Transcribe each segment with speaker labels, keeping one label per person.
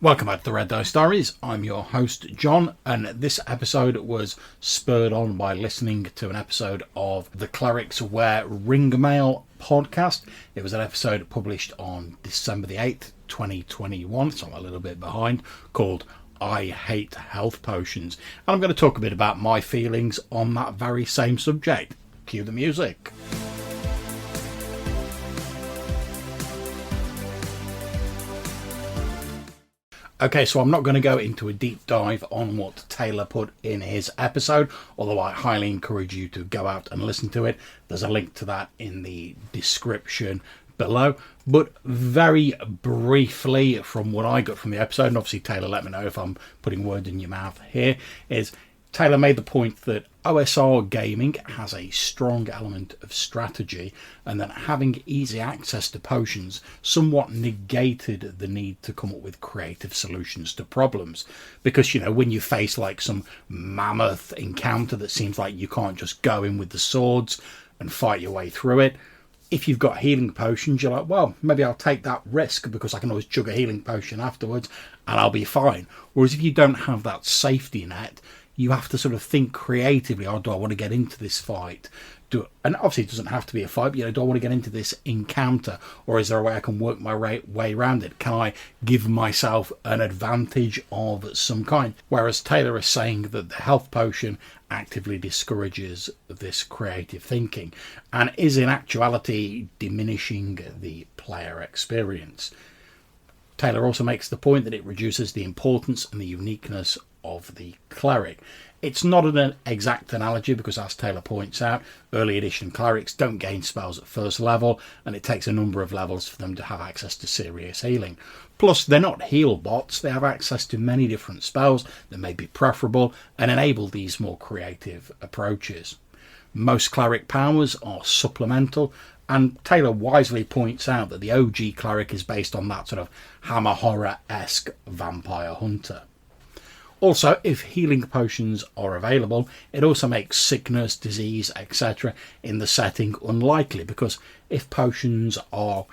Speaker 1: Welcome back to the Red Dice Diaries. I'm your host, John, and this episode was spurred on by listening to an episode of the Cleric's Ringmail podcast. It was an episode published on December the 8th, 2021, so I'm a little bit behind, called I Hate Health Potions. And I'm going to talk a bit about my feelings on that very same subject. Cue the music. Okay, so I'm not going to go into a deep dive on what Taylor put in his episode, although I highly encourage you to go out and listen to it. There's a link to that in the description below. But very briefly, from what I got from the episode, and obviously Taylor, let me know if I'm putting words in your mouth here, is Taylor made the point that OSR gaming has a strong element of strategy, and that having easy access to potions somewhat negated the need to come up with creative solutions to problems. Because, you know, when you face like some mammoth encounter that seems like you can't just go in with the swords and fight your way through it, if you've got healing potions, you're like, well, maybe I'll take that risk because I can always chug a healing potion afterwards and I'll be fine. Whereas if you don't have that safety net, you have to sort of think creatively, oh, do I want to get into this fight? And obviously it doesn't have to be a fight, but, you know, do I want to get into this encounter? Or is there a way I can work my way around it? Can I give myself an advantage of some kind? Whereas Taylor is saying that the health potion actively discourages this creative thinking and is in actuality diminishing the player experience. Taylor also makes the point that it reduces the importance and the uniqueness of the Cleric. It's not an exact analogy because, as Taylor points out, early edition Clerics don't gain spells at first level, and it takes a number of levels for them to have access to serious healing. Plus, they're not heal bots, they have access to many different spells that may be preferable and enable these more creative approaches. Most Cleric powers are supplemental, and Taylor wisely points out that the OG Cleric is based on that sort of Hammer Horror-esque vampire hunter. Also, if healing potions are available, it also makes sickness, disease, etc. in the setting unlikely, because if potions are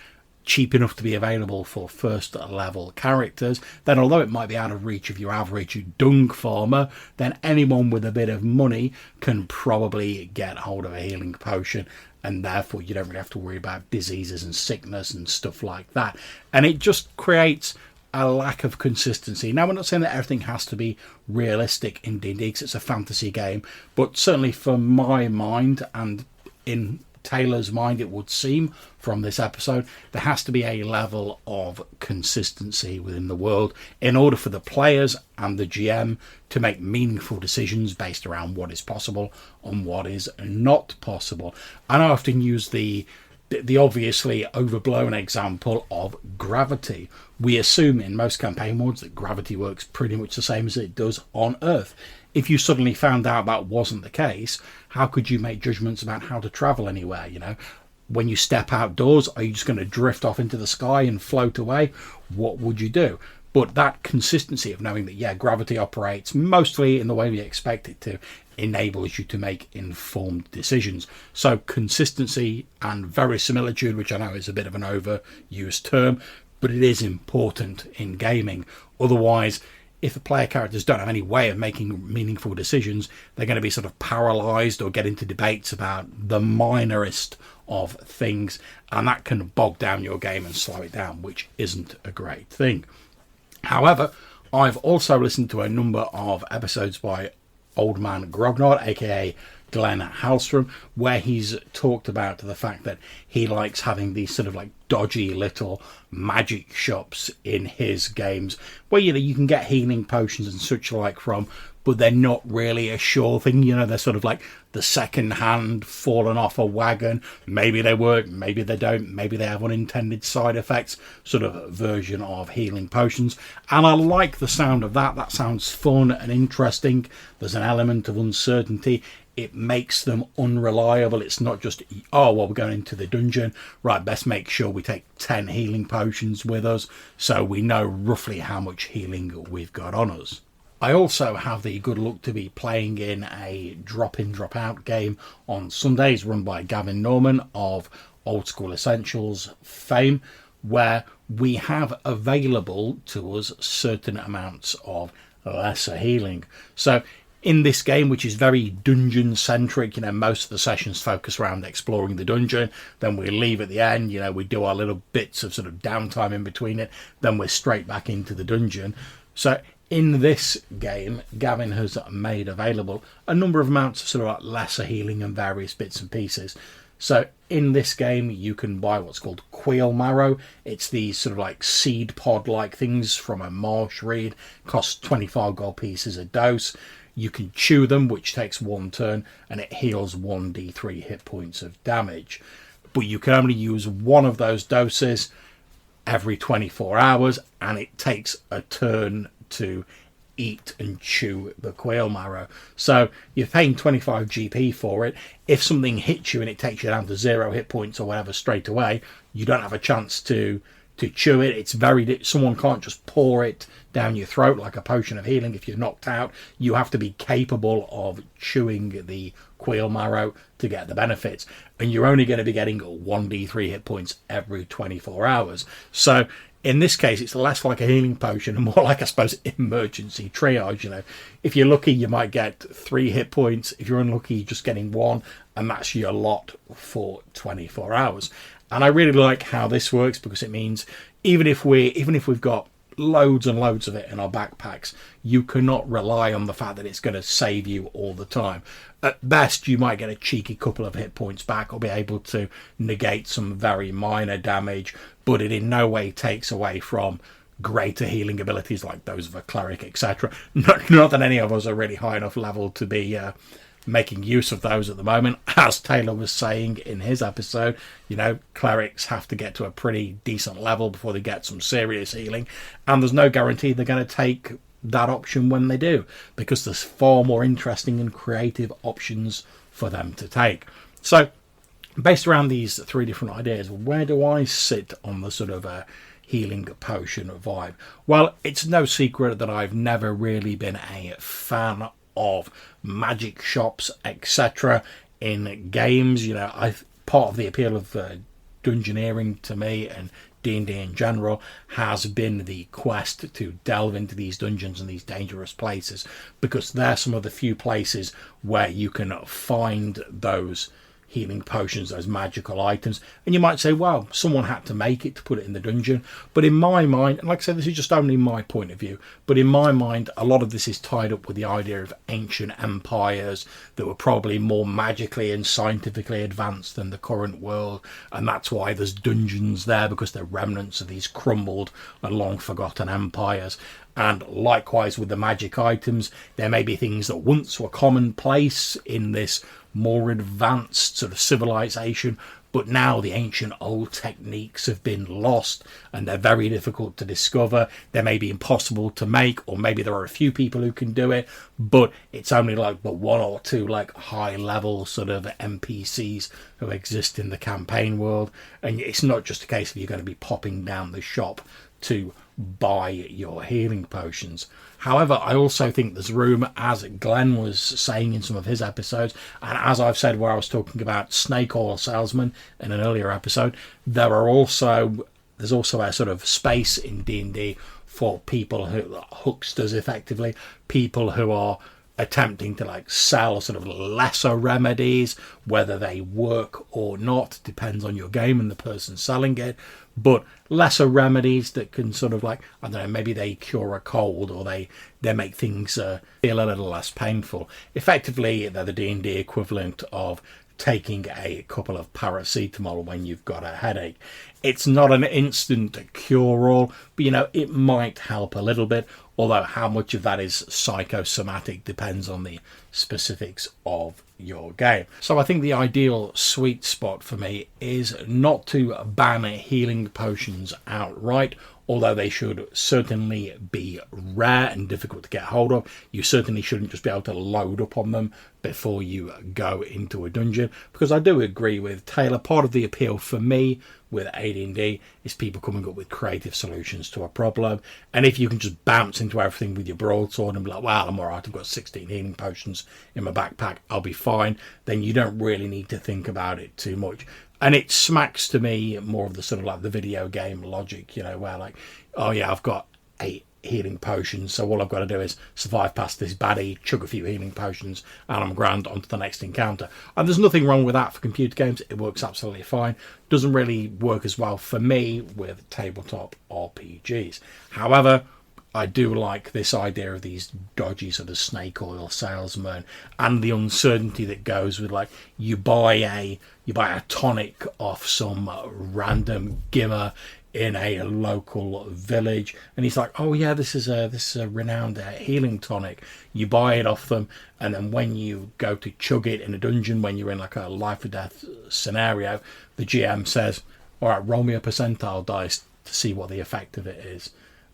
Speaker 1: cheap enough to be available for first level characters, then although it might be out of reach of your average dung farmer, then anyone with a bit of money can probably get hold of a healing potion, and therefore you don't really have to worry about diseases and sickness and stuff like that. And it just creates a lack of consistency. Now, we're not saying that everything has to be realistic in D&D because it's a fantasy game, but certainly for my mind and in Taylor's mind, it would seem from this episode, there has to be a level of consistency within the world in order for the players and the GM to make meaningful decisions based around what is possible and what is not possible. And I often use the obviously overblown example of gravity. We assume in most campaign modes that gravity works pretty much the same as it does on Earth. If you suddenly found out that wasn't the case, how could you make judgments about how to travel anywhere? You know, when you step outdoors, are you just going to drift off into the sky and float away? What would you do? But that consistency of knowing that, yeah, gravity operates mostly in the way we expect it to enables you to make informed decisions. So consistency and verisimilitude, which I know is a bit of an overused term, but it is important in gaming. Otherwise, if the player characters don't have any way of making meaningful decisions, they're going to be sort of paralysed or get into debates about the minorest of things, and that can bog down your game and slow it down, which isn't a great thing. However, I've also listened to a number of episodes by Old Man Grognard, aka Glenn Hallstrom, where he's talked about the fact that he likes having these sort of like dodgy little magic shops in his games where, you know, you can get healing potions and such like from, but they're not really a sure thing. You know, they're sort of like the second hand fallen off a wagon. Maybe they work, maybe they don't, maybe they have unintended side effects sort of version of healing potions. And I like the sound of that. That sounds fun and interesting. There's an element of uncertainty. It makes them unreliable. It's not just, oh, well, we're going into the dungeon. Right, best make sure we take 10 healing potions with us so we know roughly how much healing we've got on us. I also have the good luck to be playing in a drop-in, drop-out game on Sundays run by Gavin Norman of Old School Essentials fame, where we have available to us certain amounts of lesser healing. So in this game, which is very dungeon centric, most of the sessions focus around exploring the dungeon, then we leave at the end, we do our little bits of sort of downtime in between it, then we're straight back into the dungeon. So in this game, Gavin has made available a number of amounts of sort of like lesser healing and various bits and pieces. So in this game, you can buy what's called Quail Marrow. It's these sort of like seed pod-like things from a marsh reed. Costs 25 gold pieces a dose. You can chew them, which takes 1 turn, and it heals 1d3 hit points of damage. But you can only use one of those doses every 24 hours, and it takes a turn to eat and chew the quail marrow. So you're paying 25 GP for it. If something hits you and it takes you down to 0 hit points or whatever straight away, you don't have a chance to chew it. It's someone can't just pour it down your throat like a potion of healing if you're knocked out. You have to be capable of chewing the quail marrow to get the benefits, and you're only going to be getting 1d3 hit points every 24 hours. So in this case, it's less like a healing potion and more like, I suppose, emergency triage. If you're lucky, you might get 3 hit points. If you're unlucky, you're just getting 1, and that's your lot for 24 hours. And I really like how this works, because it means even if we've got loads and loads of it in our backpacks, you cannot rely on the fact that it's going to save you all the time. At best, you might get a cheeky couple of hit points back or be able to negate some very minor damage, but it in no way takes away from greater healing abilities like those of a cleric, etc. Not that any of us are really high enough level to be making use of those at the moment. As Taylor was saying in his episode, clerics have to get to a pretty decent level before they get some serious healing, and there's no guarantee they're going to take that option when they do, because there's far more interesting and creative options for them to take. So based around these 3 different ideas, where do I sit on the sort of healing potion vibe? Well, it's no secret that I've never really been a fan of magic shops, etc. in games. Part of the appeal of dungeoneering to me and D&D in general has been the quest to delve into these dungeons and these dangerous places, because they're some of the few places where you can find those healing potions, those magical items. And you might say, well, someone had to make it to put it in the dungeon. But in my mind, and like I said, this is just only my point of view, but in my mind, a lot of this is tied up with the idea of ancient empires that were probably more magically and scientifically advanced than the current world. And that's why there's dungeons there, because they're remnants of these crumbled and long forgotten empires. And likewise with the magic items, there may be things that once were commonplace in this more advanced sort of civilization, but now the ancient old techniques have been lost and they're very difficult to discover. They may be impossible to make, or maybe there are a few people who can do it, but it's only like the 1 or 2 like high level sort of NPCs who exist in the campaign world. And it's not just a case of you're going to be popping down the shop to buy your healing potions. However, I also think there's room, as Glenn was saying in some of his episodes, and as I've said where I was talking about Snake Oil Salesmen in an earlier episode, there's also a sort of space in D&D for people who hucksters, effectively, people who are attempting to like sell sort of lesser remedies, whether they work or not, depends on your game and the person selling it, but lesser remedies that can sort of like, I don't know, maybe they cure a cold, or they make things feel a little less painful. Effectively, they're the D&D equivalent of taking a couple of paracetamol when you've got a headache. It's not an instant cure-all, but it might help a little bit, although how much of that is psychosomatic depends on the specifics of your game. So I think the ideal sweet spot for me is not to ban healing potions outright, although they should certainly be rare and difficult to get hold of. You certainly shouldn't just be able to load up on them before you go into a dungeon, because I do agree with Taylor. Part of the appeal for me with AD&D is people coming up with creative solutions to a problem, and if you can just bounce into everything with your broadsword and be like, well, I'm alright, I've got 16 healing potions in my backpack, I'll be fine, then you don't really need to think about it too much. And it smacks to me more of the sort of like the video game logic, you know, where like, oh yeah, I've got 8 healing potions, so all I've got to do is survive past this baddie, chug a few healing potions, and I'm grand on to the next encounter. And there's nothing wrong with that for computer games. It works absolutely fine. Doesn't really work as well for me with tabletop RPGs. However, I do like this idea of these dodgy sort of snake oil salesmen and the uncertainty that goes with, like, you buy a tonic off some random gimmer in a local village, and he's like, oh yeah, this is a renowned healing tonic. You buy it off them, and then when you go to chug it in a dungeon, when you're in like a life or death scenario, the GM says, all right, roll me a percentile dice to see what the effect of it is.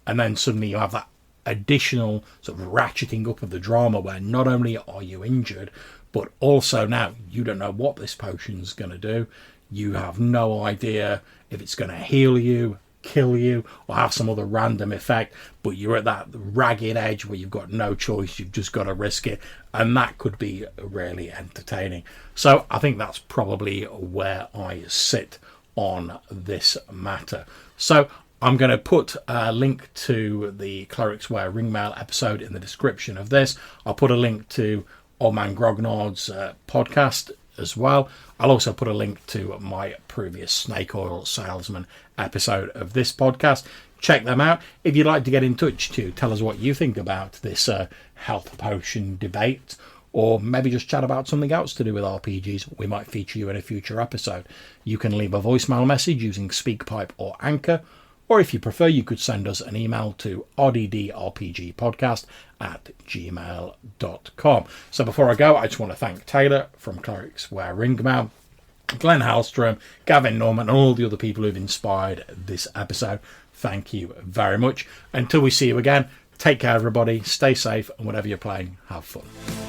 Speaker 1: And then suddenly you have that additional sort of ratcheting up of the drama, where not only are you injured, but also now you don't know what this potion's going to do. You have no idea if it's going to heal you, kill you, or have some other random effect, but you're at that ragged edge where you've got no choice. You've just got to risk it, and that could be really entertaining. So I think that's probably where I sit on this matter. So I'm going to put a link to the Cleric's Wear Ringmail episode in the description of this. I'll put a link to Old Man Grognard's podcast as well. I'll also put a link to my previous Snake Oil Salesman episode of this podcast. Check them out. If you'd like to get in touch to tell us what you think about this health potion debate, or maybe just chat about something else to do with RPGs, we might feature you in a future episode. You can leave a voicemail message using SpeakPipe or Anchor, or if you prefer, you could send us an email to rddrpgpodcast@gmail.com. So before I go, I just want to thank Taylor from Cleric's Wear Ringmail, Glenn Hallstrom, Gavin Norman, and all the other people who've inspired this episode. Thank you very much. Until we see you again, take care, everybody. Stay safe, and whatever you're playing, have fun.